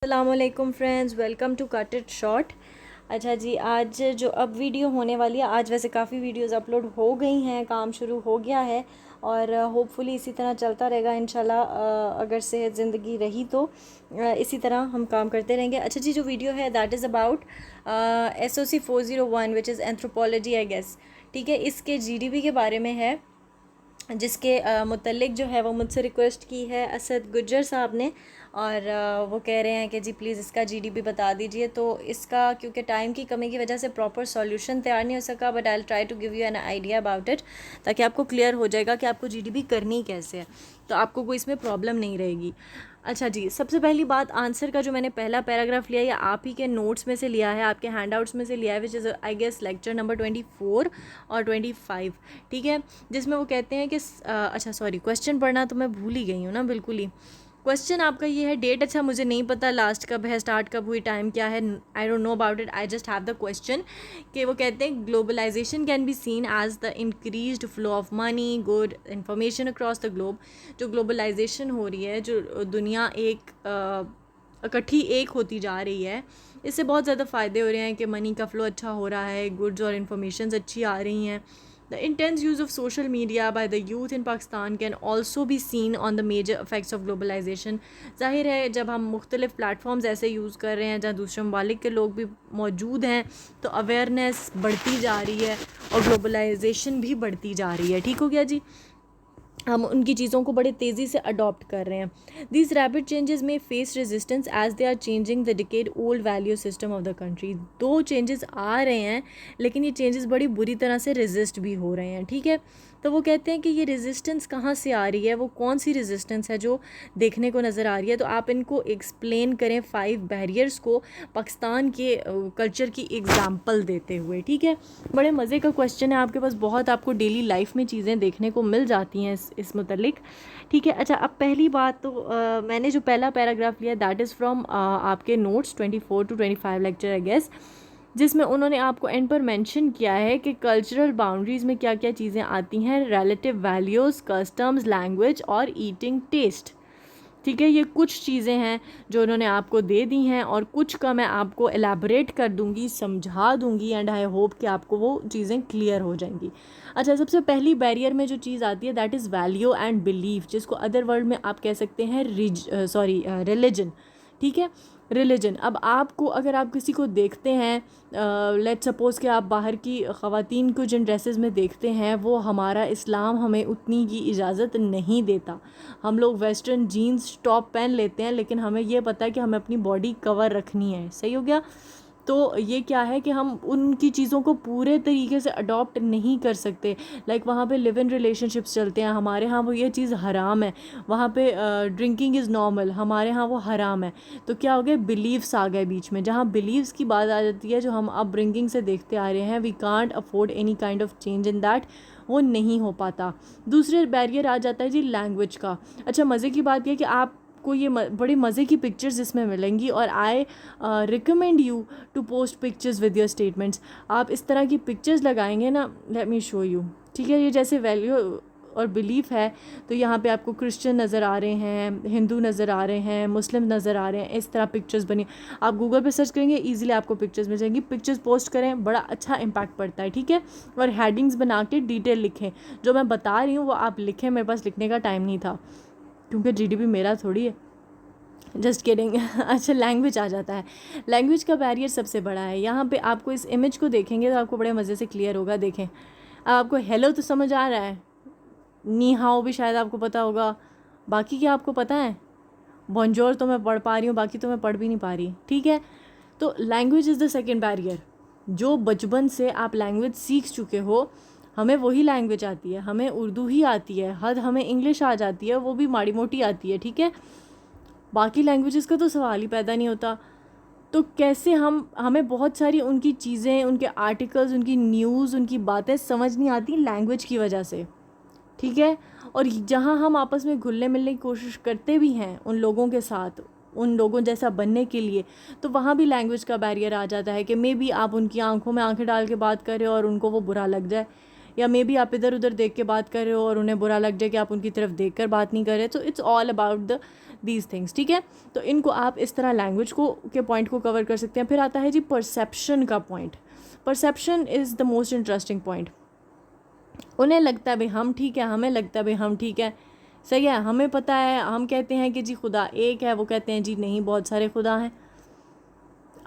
अस्सलामुअलैकुम friends, welcome to cut it short. अच्छा जी, आज जो अब वीडियो होने वाली है, आज वैसे काफ़ी वीडियोस अपलोड हो गई हैं, काम शुरू हो गया है और होपफुली इसी तरह चलता रहेगा इंशाल्लाह। अगर सेहत ज़िंदगी रही तो इसी तरह हम काम करते रहेंगे। अच्छा जी, जो वीडियो है that is about SOC 401 which is anthropology I guess. ठीक है, इसके GDP के बारे में है, जिसके मुतल्लिक जो है वो मुझसे रिक्वेस्ट की है असद गुज्जर साहब ने। और वो कह रहे हैं कि जी प्लीज़ इसका GDP बता दीजिए। तो इसका क्योंकि टाइम की कमी की वजह से प्रॉपर सॉल्यूशन तैयार नहीं हो सका, but I try to give you an idea about it, ताकि आपको क्लियर हो जाएगा कि आपको GDP करनी कैसे है, तो आपको कोई इसमें प्रॉब्लम नहीं रहेगी। अच्छा जी, सबसे पहली बात, आंसर का जो मैंने पहला पैराग्राफ लिया, या आप ही के नोट्स में से लिया है, आपके हैंडआउट्स में से लिया है, which is I guess lecture number 24 और 25। ठीक है, जिसमें वो कहते हैं कि अच्छा सॉरी, क्वेश्चन पढ़ना तो मैं भूल ही गई हूँ ना बिल्कुल ही। क्वेश्चन आपका ये है, डेट अच्छा मुझे नहीं पता लास्ट कब है, स्टार्ट कब हुई, टाइम क्या है, I don't know about it, I just have the question. कि वो कहते हैं globalisation can be seen as the increased flow of money, good information across the globe. जो ग्लोबलाइजेशन हो रही है, जो दुनिया एक इकट्ठी एक होती जा रही है, इससे बहुत ज़्यादा फ़ायदे हो रहे हैं कि मनी का फ़्लो अच्छा हो रहा है, गुड्स और इन्फॉर्मेशन अच्छी आ रही हैं। The intense use of social media by the youth in Pakistan can also be seen on the major effects of globalization। ज़ाहिर है, जब हम मुख्तलिफ़ प्लेटफॉर्म्स ऐसे यूज़ कर रहे हैं जहाँ दूसरे ममालिक के लोग भी मौजूद हैं, तो अवेयरनेस बढ़ती जा रही है और ग्लोबलाइजेशन भी बढ़ती जा रही है। ठीक हो गया जी, हम उनकी चीज़ों को बड़े तेज़ी से अडॉप्ट कर रहे हैं। दीज रैपिड चेंजेस में face resistance as they are changing the decade old value system of the country. दो चेंजेस आ रहे हैं, लेकिन ये चेंजेस बड़ी बुरी तरह से रेजिस्ट भी हो रहे हैं। ठीक है, तो वो कहते हैं कि ये रेजिस्टेंस कहाँ से आ रही है, वो कौन सी रेजिस्टेंस है जो देखने को नज़र आ रही है। तो आप इनको एक्सप्लेन करें 5 बैरियर्स को पाकिस्तान के कल्चर की एग्जाम्पल देते हुए। ठीक है, बड़े मज़े का क्वेश्चन है, आपके पास बहुत आपको डेली लाइफ में चीज़ें देखने को मिल जाती हैं इस मुतल्लिक। ठीक है, अच्छा अब पहली बात तो मैंने जो पहला पैराग्राफ लिया दैट इज़ फ्रॉम आपके notes 24 to 25 lecture I guess, जिसमें उन्होंने आपको एंड पर मेंशन किया है कि कल्चरल बाउंड्रीज़ में क्या क्या चीज़ें आती हैं, रिलेटिव वैल्यूज़, कस्टम्स, लैंग्वेज और ईटिंग टेस्ट। ठीक है, ये कुछ चीज़ें हैं जो उन्होंने आपको दे दी हैं, और कुछ का मैं आपको एलैबोरेट कर दूंगी, समझा दूंगी, एंड आई होप कि आपको वो चीज़ें क्लियर हो जाएंगी। अच्छा, सबसे पहली बैरियर में जो चीज़ आती है that is value and belief, जिसको अदर वर्ड में आप कह सकते हैं रिलीजन। ठीक है, रिलीजन। अब आपको, अगर आप किसी को देखते हैं, लेट्स सपोज़ कि आप बाहर की ख़वातीन को जिन ड्रेसेस में देखते हैं, वो हमारा इस्लाम हमें उतनी की इजाज़त नहीं देता। हम लोग वेस्टर्न जीन्स टॉप पहन लेते हैं, लेकिन हमें ये पता है कि हमें अपनी बॉडी कवर रखनी है। सही हो गया। तो ये क्या है कि हम उनकी चीज़ों को पूरे तरीके से अडॉप्ट नहीं कर सकते। लाइक वहाँ पे लिव इन रिलेशनशिप्स चलते हैं, हमारे यहाँ वो ये चीज़ हराम है। वहाँ पे ड्रिंकिंग इज़ नॉर्मल, हमारे यहाँ वो हराम है। तो क्या हो गया, बिलीव्स आ गए बीच में। जहाँ बिलीव्स की बात आ जाती है, जो हम अब ब्रिंकिंग से देखते आ रहे हैं, we can't afford any kind of change in that, वो नहीं हो पाता। दूसरे बैरियर आ जाता है जी लैंग्वेज का। अच्छा, मज़े की बात यह कि आप को ये बड़ी मज़े की पिक्चर्स इसमें मिलेंगी, और I recommend you to post pictures with your statements. आप इस तरह की पिक्चर्स लगाएंगे ना, लेट मी शो यू। ठीक है, ये जैसे वैल्यू और बिलीफ है, तो यहाँ पे आपको क्रिश्चियन नज़र आ रहे हैं, हिंदू नज़र आ रहे हैं, मुस्लिम नज़र आ रहे हैं, इस तरह पिक्चर्स बनी। आप गूगल पे सर्च करेंगे, ईजिली आपको पिक्चर्स मिल जाएंगी। पिक्चर्स पोस्ट करें, बड़ा अच्छा इम्पैक्ट पड़ता है। ठीक है, और हेडिंग्स बना के डिटेल लिखें। जो मैं बता रही हूँ वो आप लिखें, मेरे पास लिखने का टाइम नहीं था, क्योंकि GDP मेरा थोड़ी है, जस्ट किडिंग। अच्छा, लैंग्वेज आ जाता है। लैंग्वेज का बैरियर सबसे बड़ा है। यहाँ पे आपको इस इमेज को देखेंगे तो आपको बड़े मज़े से क्लियर होगा। देखें, अब आपको हेलो तो समझ आ रहा है, नी हाओ भी शायद आपको पता होगा, बाकी क्या आपको पता है? बॉन्जोर तो मैं पढ़ पा रही हूँ, बाकी तो मैं पढ़ भी नहीं पा रही। ठीक है, तो language is the second barrier. जो बचपन से आप लैंग्वेज सीख चुके हो, हमें वही लैंग्वेज आती है, हमें उर्दू ही आती है, हमें इंग्लिश आ जाती है, वो भी माड़ी मोटी आती है। ठीक है, बाकी लैंग्वेजेस का तो सवाल ही पैदा नहीं होता। तो कैसे हमें बहुत सारी उनकी चीज़ें, उनके आर्टिकल्स, उनकी न्यूज़, उनकी बातें समझ नहीं आती लैंग्वेज की वजह से। ठीक है, और जहाँ हम आपस में घुलने मिलने की कोशिश करते भी हैं उन लोगों के साथ, उन लोगों जैसा बनने के लिए, तो वहाँ भी लैंग्वेज का बैरियर आ जाता है कि मे बी आप उनकी आंखों में आंखें डाल के बात करें और उनको वो बुरा लग जाए, या मे बी आप इधर उधर देख के बात कर रहे हो और उन्हें बुरा लग जाए कि आप उनकी तरफ देख कर बात नहीं कर रहे। तो it's all about these things, ठीक है। तो इनको आप इस तरह लैंग्वेज को के पॉइंट को कवर कर सकते हैं। फिर आता है जी परसेप्शन का point. Perception is the most interesting point. उन्हें लगता है भाई हम ठीक है, हमें लगता है भाई हम ठीक है, सही है, हमें पता है, हम कहते हैं कि जी खुदा एक है, वो कहते हैं जी नहीं बहुत सारे खुदा हैं।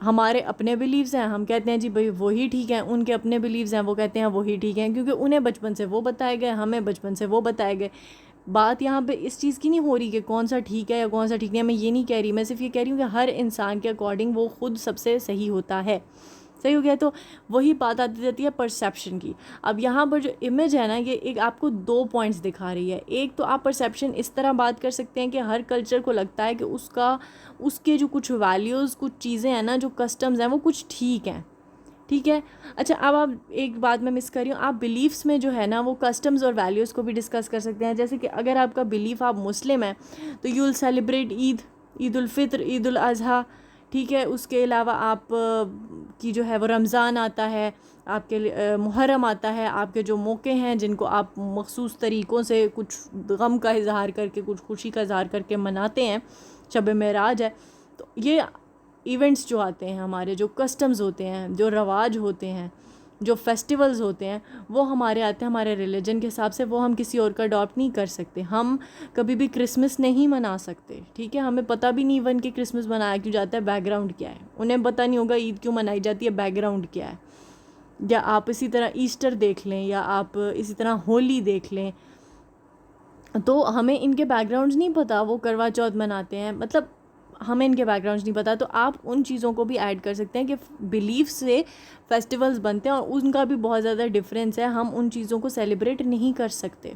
हमारे अपने बिलीव्स हैं, हम कहते हैं जी भाई वही ठीक है, उनके अपने बिलीव्स हैं, वो कहते हैं वही ठीक है, क्योंकि उन्हें बचपन से वो बताए गए, हमें बचपन से वो बताए गए। बात यहाँ पे इस चीज़ की नहीं हो रही कि कौन सा ठीक है या कौन सा ठीक नहीं है, मैं ये नहीं कह रही, मैं सिर्फ ये कह रही हूँ कि हर इंसान के अकॉर्डिंग वो खुद सबसे सही होता है। सही हो गया। तो वही बात आती जाती है परसेप्शन की। अब यहाँ पर जो इमेज है ना, ये एक आपको 2 पॉइंट्स दिखा रही है। एक तो आप परसेप्शन इस तरह बात कर सकते हैं कि हर कल्चर को लगता है कि उसके जो कुछ वैल्यूज़, कुछ चीज़ें हैं ना, जो कस्टम्स हैं, वो कुछ ठीक हैं, ठीक है। अच्छा, अब आप एक बात मैं मिस कर रही हूँ, आप बिलीव्स में जो है ना वो कस्टम्स और वैल्यूज़ को भी डिस्कस कर सकते हैं। जैसे कि अगर आपका बिलीफ, आप मुस्लिम हैं तो you will celebrate Eid ul Fitr, Eid ul Azha, ठीक है। उसके अलावा आप की जो है वो रमज़ान आता है, आपके मुहर्रम आता है, आपके जो मौके हैं जिनको आप मखसूस तरीक़ों से कुछ गम का इज़हार करके, कुछ खुशी का इज़हार करके मनाते हैं, शब मेराज है। तो ये इवेंट्स जो आते हैं, हमारे जो कस्टम्स होते हैं, जो रवाज होते हैं, जो फेस्टिवल्स होते हैं, वो हमारे आते हैं हमारे रिलीजन के हिसाब से, वो हम किसी और का अडॉप्ट नहीं कर सकते। हम कभी भी क्रिसमस नहीं मना सकते, ठीक है। हमें पता भी नहीं इवन कि क्रिसमस मनाया क्यों जाता है, बैकग्राउंड क्या है, उन्हें पता नहीं होगा ईद क्यों मनाई जाती है, बैकग्राउंड क्या है। या आप इसी तरह ईस्टर देख लें, या आप इसी तरह होली देख लें, तो हमें इनके बैकग्राउंड्स नहीं पता, वो करवा चौथ मनाते हैं, मतलब हमें इनके बैकग्राउंड्स नहीं पता। तो आप उन चीज़ों को भी ऐड कर सकते हैं कि बिलीफ से फेस्टिवल्स बनते हैं और उनका भी बहुत ज़्यादा डिफरेंस है, हम उन चीज़ों को सेलिब्रेट नहीं कर सकते।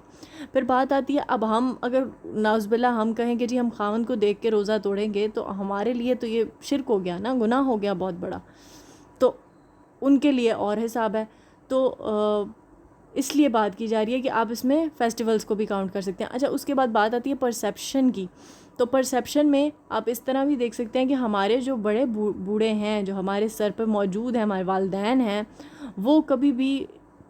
फिर बात आती है, अब हम अगर नाउज़ुबिल्लाह हम कहें कि जी हम खावन को देख के रोज़ा तोड़ेंगे, तो हमारे लिए तो ये शिर्क हो गया ना, गुनाह हो गया बहुत बड़ा। तो उनके लिए और हिसाब है। तो इसलिए बात की जा रही है कि आप इसमें फेस्टिवल्स को भी काउंट कर सकते हैं। अच्छा, उसके बाद बात आती है परसेप्शन की। तो परसेप्शन में आप इस तरह भी देख सकते हैं कि हमारे जो बड़े बूढ़े हैं, जो हमारे सर पर मौजूद हैं, हमारे वालिदैन हैं, वो कभी भी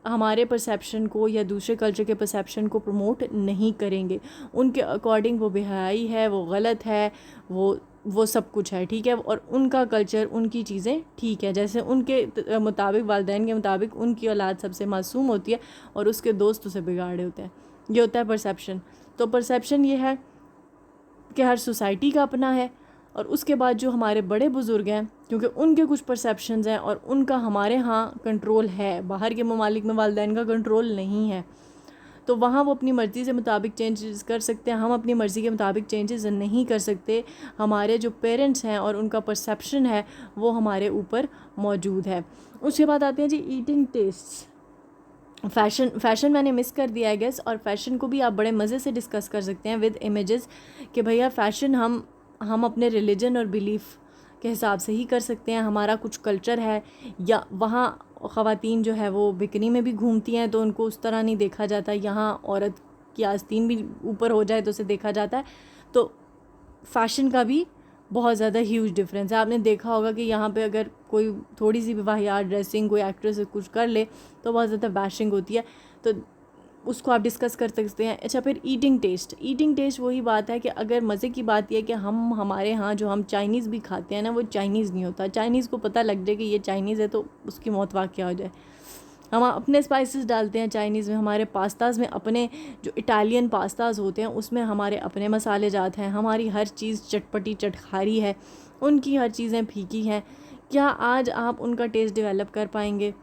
हमारे परसेप्शन को या दूसरे कल्चर के परसेप्शन को प्रमोट नहीं करेंगे। उनके अकॉर्डिंग वो बेहयाई है, वो गलत है, वो सब कुछ है, ठीक है। और उनका कल्चर, उनकी चीज़ें ठीक है, जैसे उनके मुताबिक, वालिदैन के मुताबिक उनकी औलाद सबसे मासूम होती है और उसके दोस्त उसे बिगाड़े होते हैं। ये होता है परसेप्शन। तो परसेप्शन ये है कि हर सोसाइटी का अपना है। और उसके बाद जो हमारे बड़े बुज़ुर्ग हैं, क्योंकि उनके कुछ परसेप्शंस हैं और उनका हमारे यहाँ कंट्रोल है, बाहर के ममालिक में वालिदैन का कंट्रोल नहीं है, तो वहाँ वो अपनी मर्ज़ी से मुताबिक चेंजेस कर सकते हैं, हम अपनी मर्ज़ी के मुताबिक चेंजेस नहीं कर सकते। हमारे जो पेरेंट्स हैं और उनका परसेप्शन है वो हमारे ऊपर मौजूद है। उसके बाद आते हैं जी ईटिंग टेस्ट्स। फ़ैशन मैंने मिस कर दिया है गेस, और फ़ैशन को भी आप बड़े मज़े से डिस्कस कर सकते हैं विद इमेजेस कि भैया फ़ैशन हम अपने रिलीजन और बिलीफ के हिसाब से ही कर सकते हैं। हमारा कुछ कल्चर है, या वहाँ ख़वातीन जो है वो बिकनी में भी घूमती हैं तो उनको उस तरह नहीं देखा जाता, यहाँ औरत की आस्तीन भी ऊपर हो जाए तो उसे देखा जाता है। तो फ़ैशन का भी बहुत ज़्यादा ह्यूज डिफरेंस है। आपने देखा होगा कि यहाँ पे अगर कोई थोड़ी सी भी वाहियात ड्रेसिंग कोई एक्ट्रेस कुछ कर ले तो बहुत ज़्यादा बैशिंग होती है, तो उसको आप डिस्कस कर सकते हैं। अच्छा, फिर ईटिंग टेस्ट वही बात है कि अगर मज़े की बात यह है कि हमारे यहाँ जो हम चाइनीज़ भी खाते हैं ना, वो चाइनीज़ नहीं होता। चाइनीज़ को पता लग जाए कि ये चाइनीज़ है तो उसकी मौत वाक़या हो जाए। हम अपने स्पाइसेस डालते हैं चाइनीज़ में, हमारे पास्ताज़ में, अपने जो इटालियन पास्ताज़ होते हैं उसमें हमारे अपने मसाले जाते हैं, हमारी हर चीज़ चटपटी चटखारी है, उनकी हर चीज़ें फीकी हैं। क्या आज आप उनका टेस्ट डेवलप कर पाएंगे?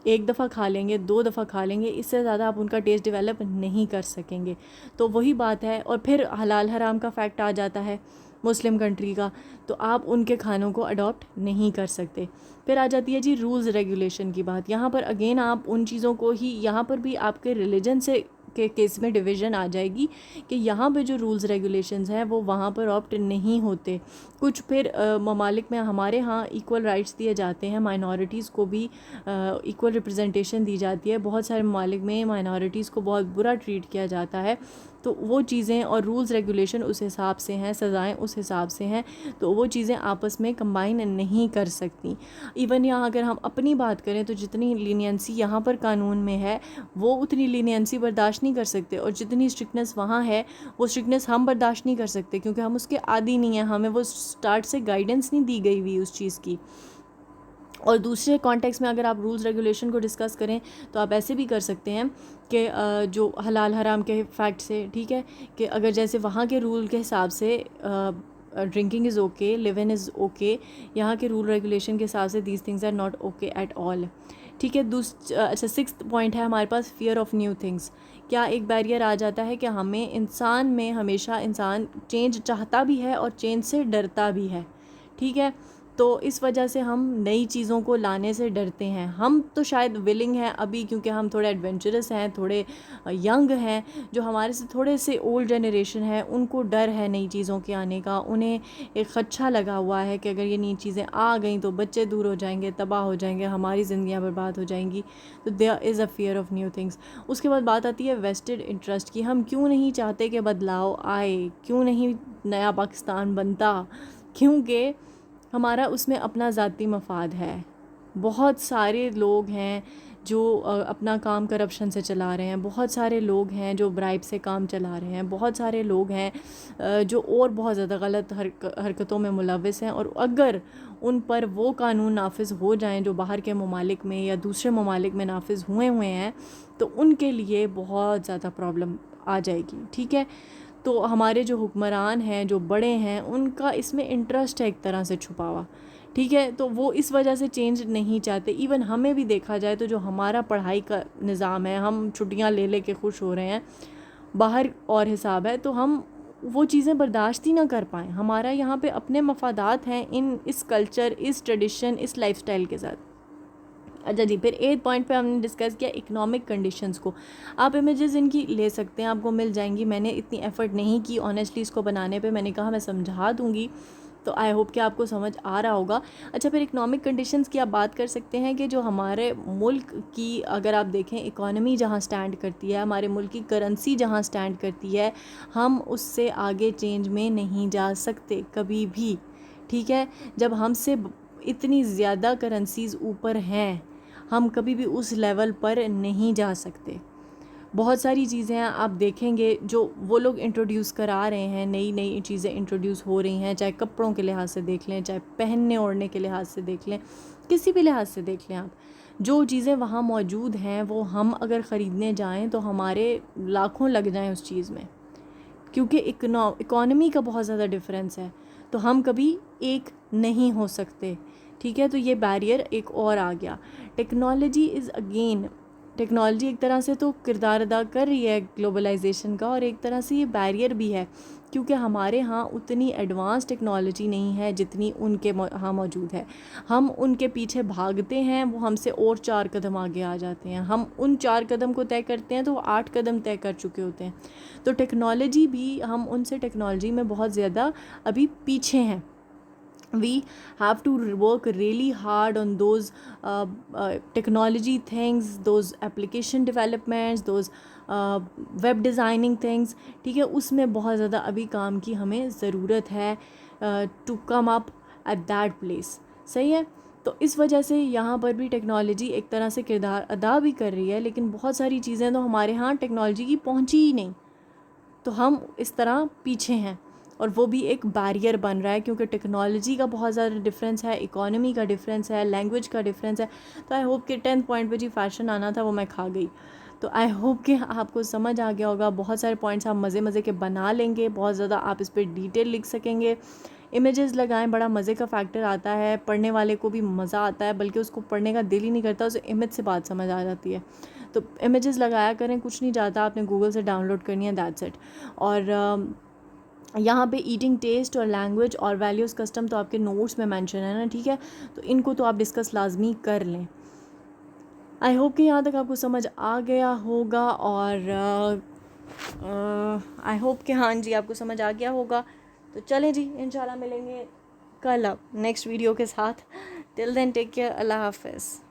एक दफ़ा खा लेंगे, 2 दफ़ा खा लेंगे, इससे ज़्यादा आप उनका टेस्ट डेवलप नहीं कर सकेंगे। तो वही बात है। और फिर हलाल हराम का फैक्ट आ जाता है मुस्लिम कंट्री का, तो आप उनके खानों को अडॉप्ट नहीं कर सकते। फिर आ जाती है जी रूल्स रेगुलेशन की बात। यहाँ पर अगेन आप उन चीज़ों को ही, यहाँ पर भी आपके रिलीजन से के केस में डिवीज़न आ जाएगी कि यहाँ पे जो रूल्स रेगुलेशंस हैं वो वहाँ पर ऑप्ट नहीं होते। कुछ फिर ममालिक में हमारे यहाँ इक्वल राइट्स दिए जाते हैं, माइनॉरिटीज़ को भी इक्वल रिप्रेजेंटेशन दी जाती है। बहुत सारे ममालिक में माइनॉरिटीज़ को बहुत बुरा ट्रीट किया जाता है। तो वो चीज़ें और रूल्स रेगुलेशन उस हिसाब से हैं, सज़ाएँ उस हिसाब से हैं, तो वो चीज़ें आपस में कंबाइन नहीं कर सकती। इवन यहाँ अगर हम अपनी बात करें तो जितनी लीनियंसी यहाँ पर कानून में है वो उतनी लीनियंसी बर्दाश्त नहीं कर सकते, और जितनी स्ट्रिक्टनेस वहाँ है वो स्ट्रिक्टनेस हम बर्दाश्त नहीं कर सकते, क्योंकि हम उसके आदी नहीं हैं, हमें वो स्टार्ट से गाइडेंस नहीं दी गई हुई उस चीज़ की। और दूसरे कॉन्टेक्स्ट में अगर आप रूल्स रेगुलेशन को डिस्कस करें तो आप ऐसे भी कर सकते हैं कि जो हलाल हराम के फैक्ट से, ठीक है, कि अगर जैसे वहाँ के रूल के हिसाब से drinking is okay, live in is okay, यहाँ के रूल रेगुलेशन के हिसाब से these things are not okay at all, ठीक है। अच्छा, 6th पॉइंट है हमारे पास फियर ऑफ न्यू थिंग्स। क्या एक बैरियर आ जाता है कि हमें इंसान में हमेशा इंसान चेंज चाहता भी है और चेंज से डरता भी है, ठीक है। तो इस वजह से हम नई चीज़ों को लाने से डरते हैं। हम तो शायद विलिंग हैं अभी, क्योंकि हम थोड़े एडवेंचरस हैं, थोड़े यंग हैं। जो हमारे से थोड़े से ओल्ड जनरेशन है उनको डर है नई चीज़ों के आने का, उन्हें एक खदशा लगा हुआ है कि अगर ये नई चीज़ें आ गई तो बच्चे दूर हो जाएंगे, तबाह हो जाएंगे, हमारी ज़िंदगियाँ बर्बाद हो जाएंगी। तो there is a fear of new things. उसके बाद बात आती है वेस्टेड इंटरेस्ट की। हम क्यों नहीं चाहते कि बदलाव आए, क्यों नहीं नया पाकिस्तान बनता? क्योंकि हमारा उसमें अपना ज़ाती मफाद है। बहुत सारे लोग हैं जो अपना काम करप्शन से चला रहे हैं, बहुत सारे लोग हैं जो ब्राइब से काम चला रहे हैं, बहुत सारे लोग हैं जो और बहुत ज़्यादा गलत हरकतों में मुलविस हैं। और अगर उन पर वो कानून नाफिज हो जाएं जो बाहर के ममालिक में या दूसरे ममालिक में नाफिज हुए हैं, तो उनके लिए बहुत ज़्यादा प्रॉब्लम आ जाएगी, ठीक है। तो हमारे जो हुक्मरान हैं, जो बड़े हैं, उनका इसमें इंटरेस्ट है एक तरह से छुपा हुआ, ठीक है। तो वो इस वजह से चेंज नहीं चाहते। इवन हमें भी देखा जाए तो जो हमारा पढ़ाई का निज़ाम है, हम छुट्टियां ले ले के खुश हो रहे हैं, बाहर और हिसाब है, तो हम वो चीज़ें बर्दाश्त ही ना कर पाएँ। हमारा यहाँ पे अपने मफादात हैं इस कल्चर, इस ट्रेडिशन, इस लाइफस्टाइल के साथ। अच्छा जी, फिर 8th पॉइंट पे हमने डिस्कस किया इकोनॉमिक कंडीशंस को। आप इमेजेस इनकी ले सकते हैं, आपको मिल जाएंगी। मैंने इतनी एफ़र्ट नहीं की ऑनेस्टली इसको बनाने पे, मैंने कहा मैं समझा दूँगी, तो आई होप कि आपको समझ आ रहा होगा। अच्छा, फिर इकोनॉमिक कंडीशंस की आप बात कर सकते हैं कि जो हमारे मुल्क की अगर आप देखें इकॉनमी जहाँ स्टैंड करती है, हमारे मुल्क की करेंसी जहाँ स्टैंड करती है, हम उससे आगे चेंज में नहीं जा सकते कभी भी, ठीक है। जब हमसे इतनी ज़्यादा करेंसीज़ ऊपर हैं, हम कभी भी उस लेवल पर नहीं जा सकते। बहुत सारी चीज़ें हैं आप देखेंगे जो वो लोग इंट्रोड्यूस करा रहे हैं, नई नई चीज़ें इंट्रोड्यूस हो रही हैं, चाहे कपड़ों के लिहाज से देख लें, चाहे पहनने ओढ़ने के लिहाज से देख लें, किसी भी लिहाज से देख लें आप। जो चीज़ें वहाँ मौजूद हैं वो हम अगर ख़रीदने जाएं तो हमारे लाखों लग जाएं उस चीज़ में, क्योंकि इकॉनमी का बहुत ज़्यादा डिफरेंस है। तो हम कभी एक नहीं हो सकते, ठीक है। तो ये बैरियर एक और आ गया। टेक्नोलॉजी इज़ अगेन, टेक्नोलॉजी एक तरह से तो किरदार अदा कर रही है ग्लोबलाइजेशन का, और एक तरह से ये बैरियर भी है, क्योंकि हमारे यहाँ उतनी एडवांस टेक्नोलॉजी नहीं है जितनी उनके यहाँ मौजूद है। हम उनके पीछे भागते हैं, वो हमसे और 4 कदम आगे आ जाते हैं। हम उन 4 कदम को तय करते हैं तो वो 8 कदम तय कर चुके होते हैं। तो टेक्नोलॉजी भी, हम उनसे टेक्नोलॉजी में बहुत ज़्यादा अभी पीछे हैं। We have to work really hard on those technology things, those application developments, those web designing things, ठीक है। उसमें बहुत ज़्यादा अभी काम की हमें ज़रूरत है to come up at that place, सही है। तो इस वजह से यहाँ पर भी टेक्नोलॉजी एक तरह से किरदार अदा भी कर रही है, लेकिन बहुत सारी चीज़ें तो हमारे यहाँ टेक्नोलॉजी की पहुँची ही नहीं, तो हम इस तरह पीछे हैं, और वो भी एक बैरियर बन रहा है, क्योंकि टेक्नोलॉजी का बहुत ज़्यादा डिफरेंस है, इकोनॉमी का डिफरेंस है, लैंग्वेज का डिफरेंस है। तो आई होप कि 10th पॉइंट पे जी फैशन आना था वो मैं खा गई। तो आई होप कि आपको समझ आ गया होगा। बहुत सारे पॉइंट्स आप मज़े मज़े के बना लेंगे, बहुत ज़्यादा आप इस पर डिटेल लिख सकेंगे, इमेजेस लगाएं, बड़ा मज़े का फैक्टर आता है, पढ़ने वाले को भी मज़ा आता है, बल्कि उसको पढ़ने का दिल ही नहीं करता, उसे इमेज से बात समझ आ जाती है। तो इमेजेस लगाया करें, कुछ नहीं जाता, आपने गूगल से डाउनलोड करनी है, दैट्स इट। और यहाँ पे ईटिंग टेस्ट और लैंग्वेज और वैल्यूज़ कस्टम तो आपके नोट्स में मेंशन है ना, ठीक है। तो इनको तो आप डिस्कस लाजमी कर लें। आई होप कि यहाँ तक आपको समझ आ गया होगा, और आई होप कि हाँ जी आपको समझ आ गया होगा। तो चलें जी, इंशाल्लाह मिलेंगे कल अब नेक्स्ट वीडियो के साथ। टिल देन टेक केयर, अल्लाह हाफ़िज़।